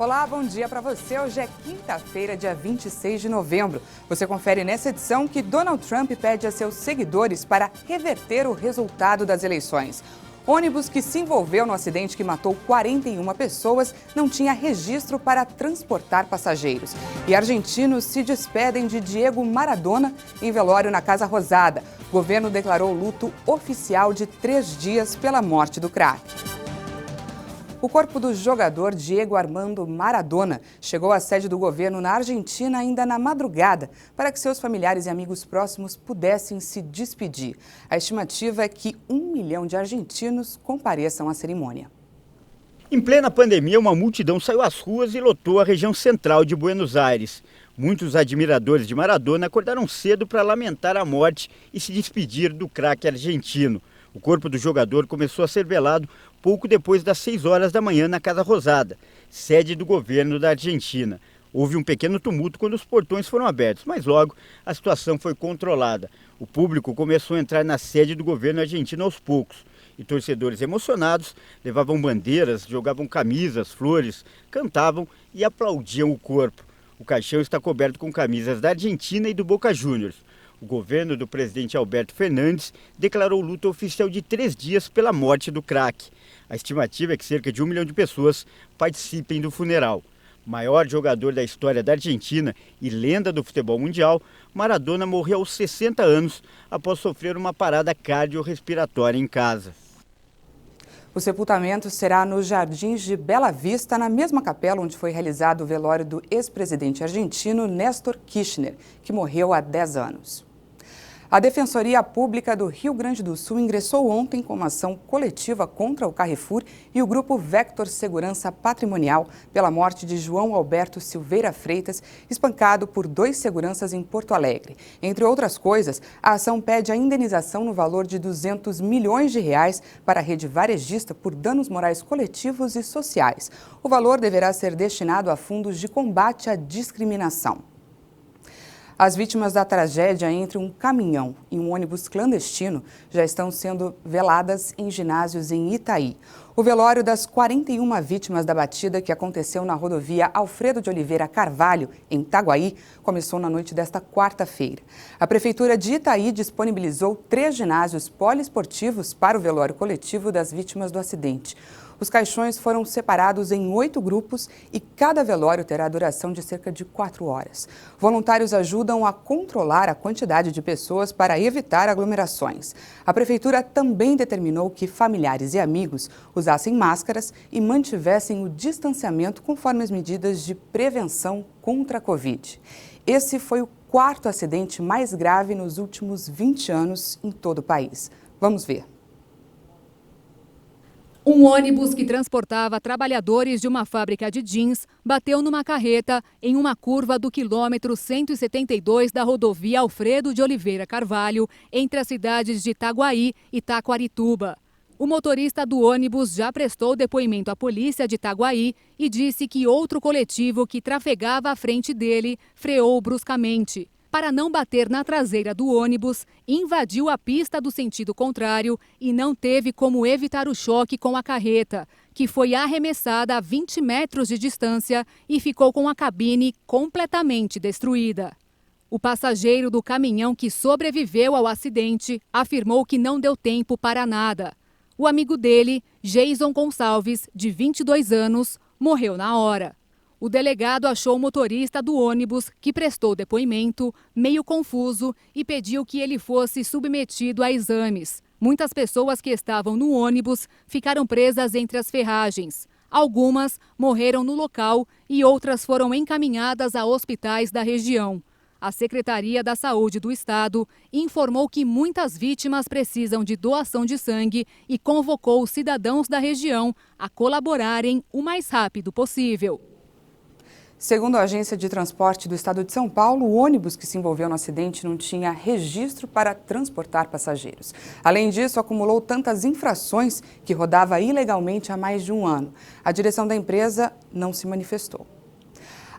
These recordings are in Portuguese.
Olá, bom dia para você. Hoje é quinta-feira, dia 26 de novembro. Você confere nessa edição que Donald Trump pede a seus seguidores para reverter o resultado das eleições. Ônibus que se envolveu no acidente que matou 41 pessoas não tinha registro para transportar passageiros. E argentinos se despedem de Diego Maradona em velório na Casa Rosada. O governo declarou luto oficial de 3 dias pela morte do craque. O corpo do jogador Diego Armando Maradona chegou à sede do governo na Argentina ainda na madrugada, para que seus familiares e amigos próximos pudessem se despedir. A estimativa é que 1 milhão de argentinos compareçam à cerimônia. Em plena pandemia, uma multidão saiu às ruas e lotou a região central de Buenos Aires. Muitos admiradores de Maradona acordaram cedo para lamentar a morte e se despedir do craque argentino. O corpo do jogador começou a ser velado pouco depois das 6 horas da manhã na Casa Rosada, sede do governo da Argentina. Houve um pequeno tumulto quando os portões foram abertos, mas logo a situação foi controlada. O público começou a entrar na sede do governo argentino aos poucos. E torcedores emocionados levavam bandeiras, jogavam camisas, flores, cantavam e aplaudiam o corpo. O caixão está coberto com camisas da Argentina e do Boca Juniors. O governo do presidente Alberto Fernandes declarou luta oficial de 3 dias pela morte do craque. A estimativa é que cerca de 1 milhão de pessoas participem do funeral. Maior jogador da história da Argentina e lenda do futebol mundial, Maradona morreu aos 60 anos após sofrer uma parada cardiorrespiratória em casa. O sepultamento será nos Jardins de Bela Vista, na mesma capela onde foi realizado o velório do ex-presidente argentino Néstor Kirchner, que morreu há 10 anos. A Defensoria Pública do Rio Grande do Sul ingressou ontem com uma ação coletiva contra o Carrefour e o grupo Vector Segurança Patrimonial pela morte de João Alberto Silveira Freitas, espancado por 2 seguranças em Porto Alegre. Entre outras coisas, a ação pede a indenização no valor de R$200 milhões para a rede varejista por danos morais coletivos e sociais. O valor deverá ser destinado a fundos de combate à discriminação. As vítimas da tragédia entre um caminhão e um ônibus clandestino já estão sendo veladas em ginásios em Itaí. O velório das 41 vítimas da batida que aconteceu na rodovia Alfredo de Oliveira Carvalho, em Itaguaí, começou na noite desta quarta-feira. A Prefeitura de Itaí disponibilizou 3 ginásios poliesportivos para o velório coletivo das vítimas do acidente. Os caixões foram separados em 8 grupos e cada velório terá duração de cerca de 4 horas. Voluntários ajudam a controlar a quantidade de pessoas para evitar aglomerações. A Prefeitura também determinou que familiares e amigos usassem máscaras e mantivessem o distanciamento conforme as medidas de prevenção contra a Covid. Esse foi o 4º acidente mais grave nos últimos 20 anos em todo o país. Vamos ver. Um ônibus que transportava trabalhadores de uma fábrica de jeans bateu numa carreta em uma curva do quilômetro 172 da rodovia Alfredo de Oliveira Carvalho, entre as cidades de Itaguaí e Taquarituba. O motorista do ônibus já prestou depoimento à polícia de Itaguaí e disse que outro coletivo que trafegava à frente dele freou bruscamente. Para não bater na traseira do ônibus, invadiu a pista do sentido contrário e não teve como evitar o choque com a carreta, que foi arremessada a 20 metros de distância e ficou com a cabine completamente destruída. O passageiro do caminhão que sobreviveu ao acidente afirmou que não deu tempo para nada. O amigo dele, Jason Gonçalves, de 22 anos, morreu na hora. O delegado achou o motorista do ônibus, que prestou depoimento, meio confuso e pediu que ele fosse submetido a exames. Muitas pessoas que estavam no ônibus ficaram presas entre as ferragens. Algumas morreram no local e outras foram encaminhadas a hospitais da região. A Secretaria da Saúde do Estado informou que muitas vítimas precisam de doação de sangue e convocou os cidadãos da região a colaborarem o mais rápido possível. Segundo a Agência de Transporte do Estado de São Paulo, o ônibus que se envolveu no acidente não tinha registro para transportar passageiros. Além disso, acumulou tantas infrações que rodava ilegalmente há mais de um ano. A direção da empresa não se manifestou.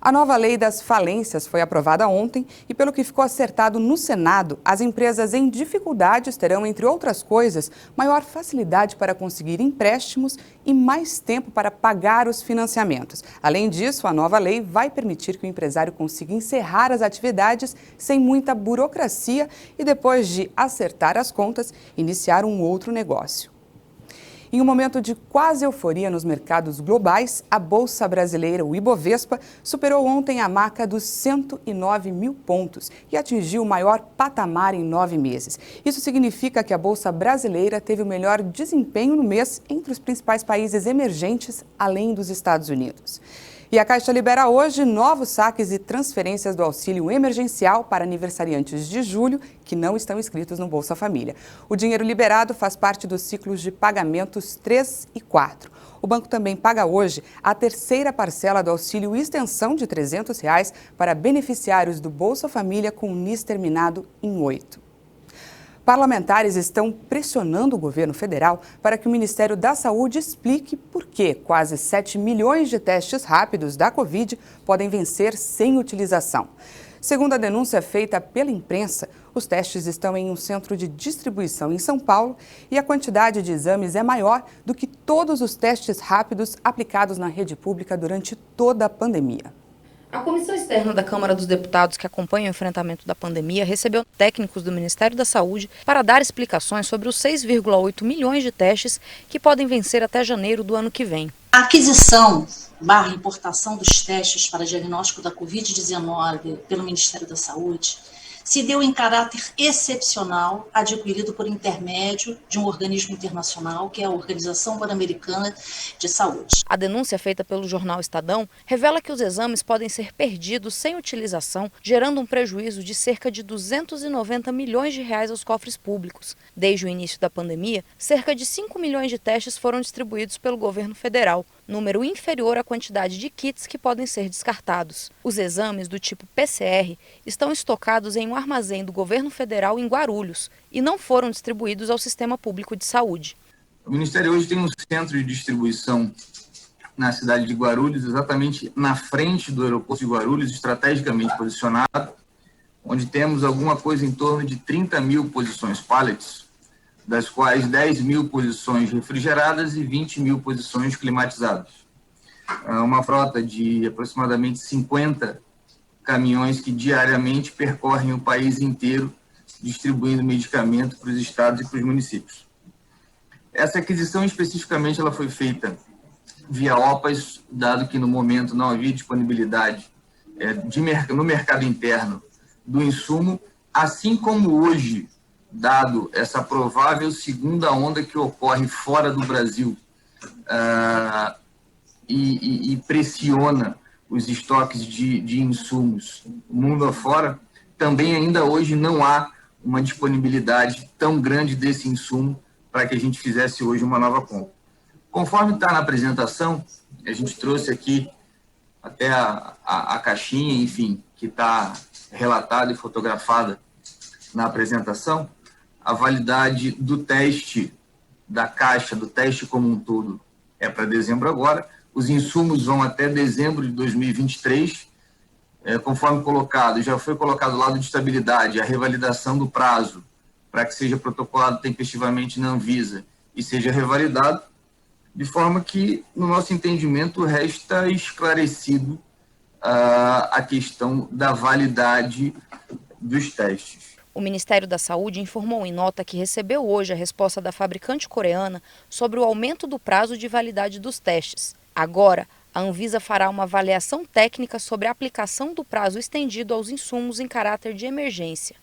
A nova lei das falências foi aprovada ontem e, pelo que ficou acertado no Senado, as empresas em dificuldades terão, entre outras coisas, maior facilidade para conseguir empréstimos e mais tempo para pagar os financiamentos. Além disso, a nova lei vai permitir que o empresário consiga encerrar as atividades sem muita burocracia e, depois de acertar as contas, iniciar um outro negócio. Em um momento de quase euforia nos mercados globais, a Bolsa Brasileira, o Ibovespa, superou ontem a marca dos 109 mil pontos e atingiu o maior patamar em 9 meses. Isso significa que a Bolsa Brasileira teve o melhor desempenho no mês entre os principais países emergentes, além dos Estados Unidos. E a Caixa libera hoje novos saques e transferências do auxílio emergencial para aniversariantes de julho que não estão inscritos no Bolsa Família. O dinheiro liberado faz parte dos ciclos de pagamentos 3 e 4. O banco também paga hoje a terceira parcela do auxílio extensão de R$ 300 para beneficiários do Bolsa Família com NIS terminado em 8. Parlamentares estão pressionando o governo federal para que o Ministério da Saúde explique por que quase 7 milhões de testes rápidos da Covid podem vencer sem utilização. Segundo a denúncia feita pela imprensa, os testes estão em um centro de distribuição em São Paulo e a quantidade de exames é maior do que todos os testes rápidos aplicados na rede pública durante toda a pandemia. A Comissão Externa da Câmara dos Deputados, que acompanha o enfrentamento da pandemia, recebeu técnicos do Ministério da Saúde para dar explicações sobre os 6,8 milhões de testes que podem vencer até janeiro do ano que vem. A aquisição / importação dos testes para diagnóstico da Covid-19 pelo Ministério da Saúde se deu em caráter excepcional, adquirido por intermédio de um organismo internacional, que é a Organização Pan-Americana de Saúde. A denúncia feita pelo jornal Estadão revela que os exames podem ser perdidos sem utilização, gerando um prejuízo de cerca de 290 milhões de reais aos cofres públicos. Desde o início da pandemia, cerca de 5 milhões de testes foram distribuídos pelo governo federal, número inferior à quantidade de kits que podem ser descartados. Os exames do tipo PCR estão estocados em um armazém do governo federal em Guarulhos e não foram distribuídos ao sistema público de saúde. O Ministério hoje tem um centro de distribuição na cidade de Guarulhos, exatamente na frente do aeroporto de Guarulhos, estrategicamente posicionado, onde temos alguma coisa em torno de 30 mil posições pallets, das quais 10 mil posições refrigeradas e 20 mil posições climatizadas. Uma frota de aproximadamente 50 caminhões que diariamente percorrem o país inteiro, distribuindo medicamento para os estados e para os municípios. Essa aquisição especificamente ela foi feita via OPAS, dado que no momento não havia disponibilidade no mercado interno do insumo, assim como hoje, dado essa provável segunda onda que ocorre fora do Brasil e pressiona os estoques de insumos mundo afora, também ainda hoje não há uma disponibilidade tão grande desse insumo para que a gente fizesse hoje uma nova compra. Conforme está na apresentação, a gente trouxe aqui até a caixinha, enfim, que está relatada e fotografada na apresentação. A validade do teste, da caixa, do teste como um todo, é para dezembro agora. Os insumos vão até dezembro de 2023. Conforme colocado, já foi colocado o lado de estabilidade, a revalidação do prazo, para que seja protocolado tempestivamente na Anvisa e seja revalidado, de forma que, no nosso entendimento, resta esclarecido a questão da validade dos testes. O Ministério da Saúde informou em nota que recebeu hoje a resposta da fabricante coreana sobre o aumento do prazo de validade dos testes. Agora, a Anvisa fará uma avaliação técnica sobre a aplicação do prazo estendido aos insumos em caráter de emergência.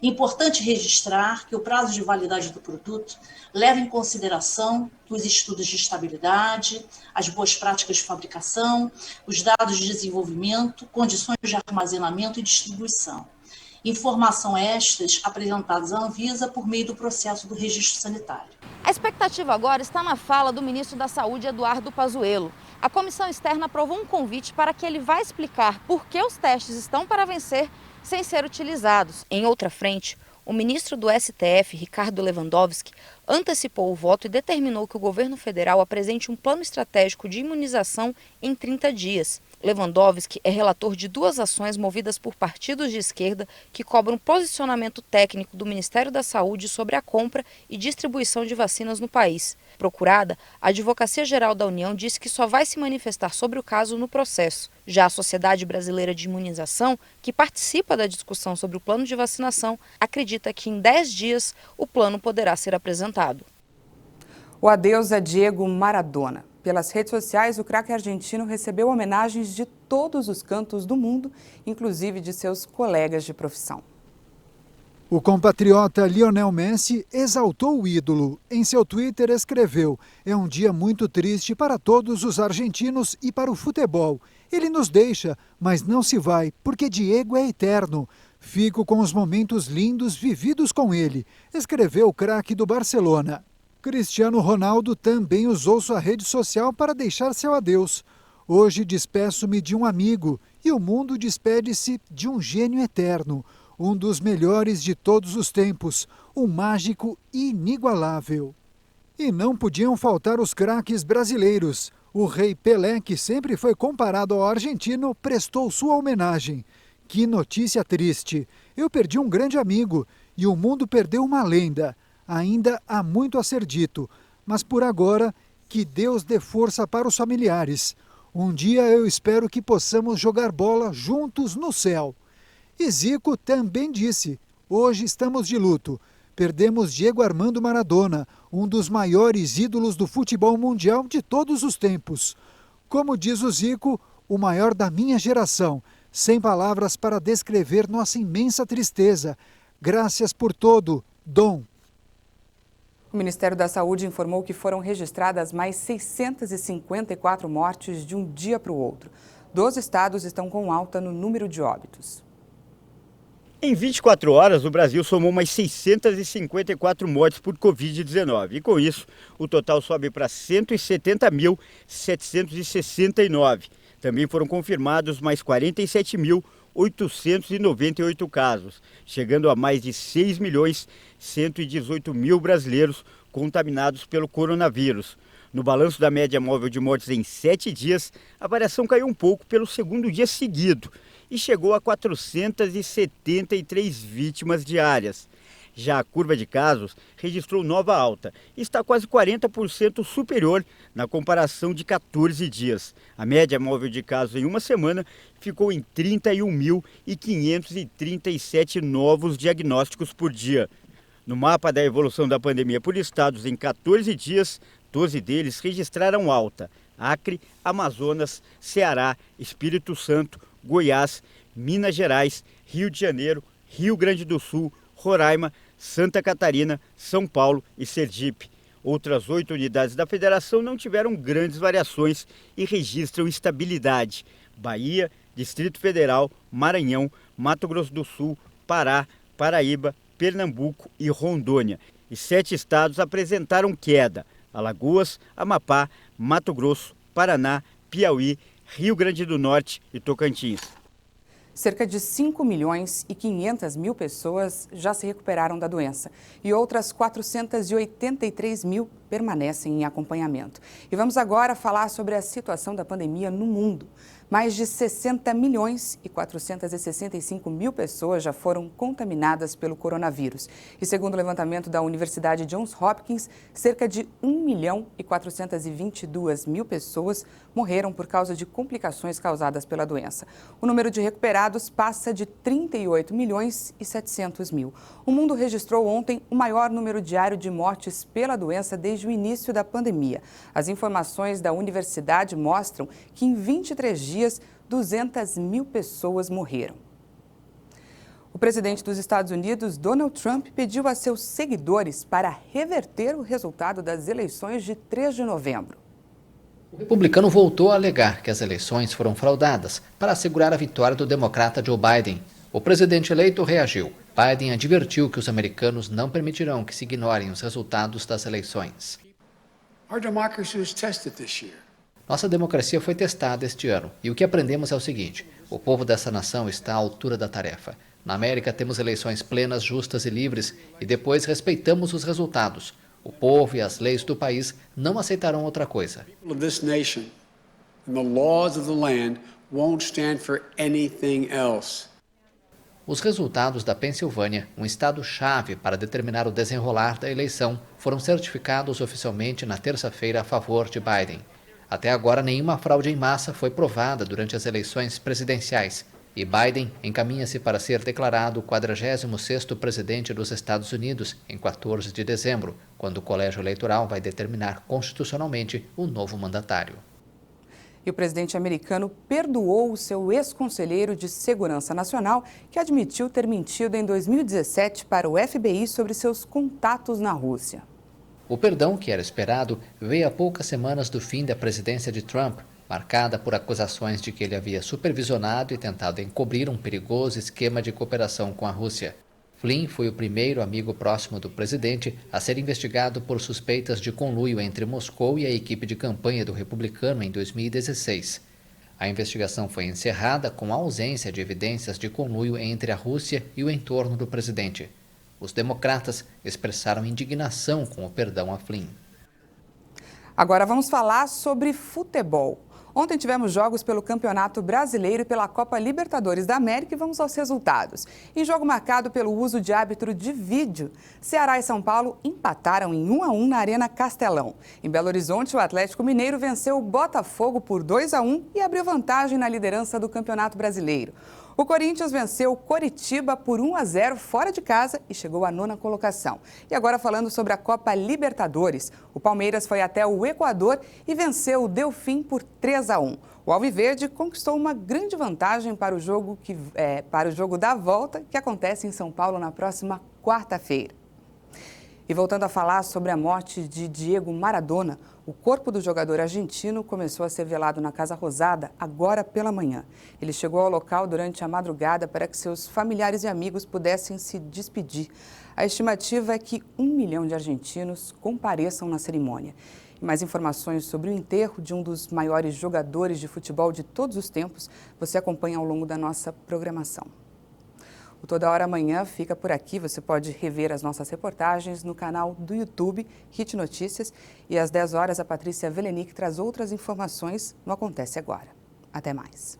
Importante registrar que o prazo de validade do produto leva em consideração os estudos de estabilidade, as boas práticas de fabricação, os dados de desenvolvimento, condições de armazenamento e distribuição. Informação estas apresentadas à Anvisa por meio do processo do registro sanitário. A expectativa agora está na fala do ministro da Saúde, Eduardo Pazuello. A comissão externa aprovou um convite para que ele vá explicar por que os testes estão para vencer sem ser utilizados. Em outra frente, o ministro do STF, Ricardo Lewandowski, antecipou o voto e determinou que o governo federal apresente um plano estratégico de imunização em 30 dias. Lewandowski é relator de 2 ações movidas por partidos de esquerda que cobram posicionamento técnico do Ministério da Saúde sobre a compra e distribuição de vacinas no país. Procurada, a Advocacia Geral da União disse que só vai se manifestar sobre o caso no processo. Já a Sociedade Brasileira de Imunização, que participa da discussão sobre o plano de vacinação, acredita que em 10 dias o plano poderá ser apresentado. O adeus a Diego Maradona. Pelas redes sociais, o craque argentino recebeu homenagens de todos os cantos do mundo, inclusive de seus colegas de profissão. O compatriota Lionel Messi exaltou o ídolo. Em seu Twitter escreveu: "É um dia muito triste para todos os argentinos e para o futebol. Ele nos deixa, mas não se vai, porque Diego é eterno. Fico com os momentos lindos vividos com ele", escreveu o craque do Barcelona. Cristiano Ronaldo também usou sua rede social para deixar seu adeus. "Hoje despeço-me de um amigo e o mundo despede-se de um gênio eterno, um dos melhores de todos os tempos, um mágico inigualável." E não podiam faltar os craques brasileiros. O rei Pelé, que sempre foi comparado ao argentino, prestou sua homenagem. "Que notícia triste! Eu perdi um grande amigo e o mundo perdeu uma lenda. Ainda há muito a ser dito, mas por agora, que Deus dê força para os familiares. Um dia eu espero que possamos jogar bola juntos no céu." E Zico também disse: "Hoje estamos de luto. Perdemos Diego Armando Maradona, um dos maiores ídolos do futebol mundial de todos os tempos. Como diz o Zico, o maior da minha geração. Sem palavras para descrever nossa imensa tristeza. Graças por todo, Dom." O Ministério da Saúde informou que foram registradas mais 654 mortes de um dia para o outro. 12 estados estão com alta no número de óbitos. Em 24 horas, o Brasil somou mais 654 mortes por Covid-19. E com isso, o total sobe para 170.769. Também foram confirmados mais 47.898 casos, chegando a mais de 6.118.000 brasileiros contaminados pelo coronavírus. No balanço da média móvel de mortes em 7 dias, a variação caiu um pouco pelo segundo dia seguido e chegou a 473 vítimas diárias. Já a curva de casos registrou nova alta e está quase 40% superior na comparação de 14 dias. A média móvel de casos em uma semana ficou em 31.537 novos diagnósticos por dia. No mapa da evolução da pandemia por estados em 14 dias, 12 deles registraram alta: Acre, Amazonas, Ceará, Espírito Santo, Goiás, Minas Gerais, Rio de Janeiro, Rio Grande do Sul, Roraima, Santa Catarina, São Paulo e Sergipe. Outras 8 unidades da federação não tiveram grandes variações e registram estabilidade: Bahia, Distrito Federal, Maranhão, Mato Grosso do Sul, Pará, Paraíba, Pernambuco e Rondônia. E 7 estados apresentaram queda: Alagoas, Amapá, Mato Grosso, Paraná, Piauí, Rio Grande do Norte e Tocantins. Cerca de 5.500.000 pessoas já se recuperaram da doença e outras 483.000 permanecem em acompanhamento. E vamos agora falar sobre a situação da pandemia no mundo. Mais de 60.465.000 pessoas já foram contaminadas pelo coronavírus. E segundo o levantamento da Universidade Johns Hopkins, cerca de 1.422.000 pessoas morreram por causa de complicações causadas pela doença. O número de recuperados passa de 38.700.000. O mundo registrou ontem o maior número diário de mortes pela doença desde o início da pandemia. As informações da universidade mostram que em 23 dias, 200.000 pessoas morreram. O presidente dos Estados Unidos, Donald Trump, pediu a seus seguidores para reverter o resultado das eleições de 3 de novembro. O republicano voltou a alegar que as eleições foram fraudadas para assegurar a vitória do democrata Joe Biden. O presidente eleito reagiu. Biden advertiu que os americanos não permitirão que se ignorem os resultados das eleições. Nossa democracia foi testada este ano e o que aprendemos é o seguinte: o povo dessa nação está à altura da tarefa. Na América temos eleições plenas, justas e livres e depois respeitamos os resultados. O povo e as leis do país não aceitarão outra coisa. won't stand for anything else. Os resultados da Pensilvânia, um estado-chave para determinar o desenrolar da eleição, foram certificados oficialmente na terça-feira a favor de Biden. Até agora, nenhuma fraude em massa foi provada durante as eleições presidenciais e Biden encaminha-se para ser declarado o 46º presidente dos Estados Unidos em 14 de dezembro, quando o colégio eleitoral vai determinar constitucionalmente o novo mandatário. E o presidente americano perdoou o seu ex-conselheiro de Segurança Nacional, que admitiu ter mentido em 2017 para o FBI sobre seus contatos na Rússia. O perdão, que era esperado, veio a poucas semanas do fim da presidência de Trump, marcada por acusações de que ele havia supervisionado e tentado encobrir um perigoso esquema de cooperação com a Rússia. Flynn foi o primeiro amigo próximo do presidente a ser investigado por suspeitas de conluio entre Moscou e a equipe de campanha do republicano em 2016. A investigação foi encerrada com a ausência de evidências de conluio entre a Rússia e o entorno do presidente. Os democratas expressaram indignação com o perdão a Flynn. Agora vamos falar sobre futebol. Ontem tivemos jogos pelo Campeonato Brasileiro e pela Copa Libertadores da América e vamos aos resultados. Em jogo marcado pelo uso de árbitro de vídeo, Ceará e São Paulo empataram em 1-1 na Arena Castelão. Em Belo Horizonte, o Atlético Mineiro venceu o Botafogo por 2-1 e abriu vantagem na liderança do Campeonato Brasileiro. O Corinthians venceu o Coritiba por 1-0 fora de casa e chegou à 9ª colocação. E agora falando sobre a Copa Libertadores, o Palmeiras foi até o Equador e venceu o Delfim por 3-1. O Alviverde conquistou uma grande vantagem para o jogo da volta, que acontece em São Paulo na próxima quarta-feira. E voltando a falar sobre a morte de Diego Maradona, o corpo do jogador argentino começou a ser velado na Casa Rosada agora pela manhã. Ele chegou ao local durante a madrugada para que seus familiares e amigos pudessem se despedir. A estimativa é que 1 milhão de argentinos compareçam na cerimônia. E mais informações sobre o enterro de um dos maiores jogadores de futebol de todos os tempos, você acompanha ao longo da nossa programação. O Toda Hora Amanhã fica por aqui. Você pode rever as nossas reportagens no canal do YouTube Hit Notícias. E às 10 horas, a Patrícia Velenic traz outras informações no Acontece Agora. Até mais.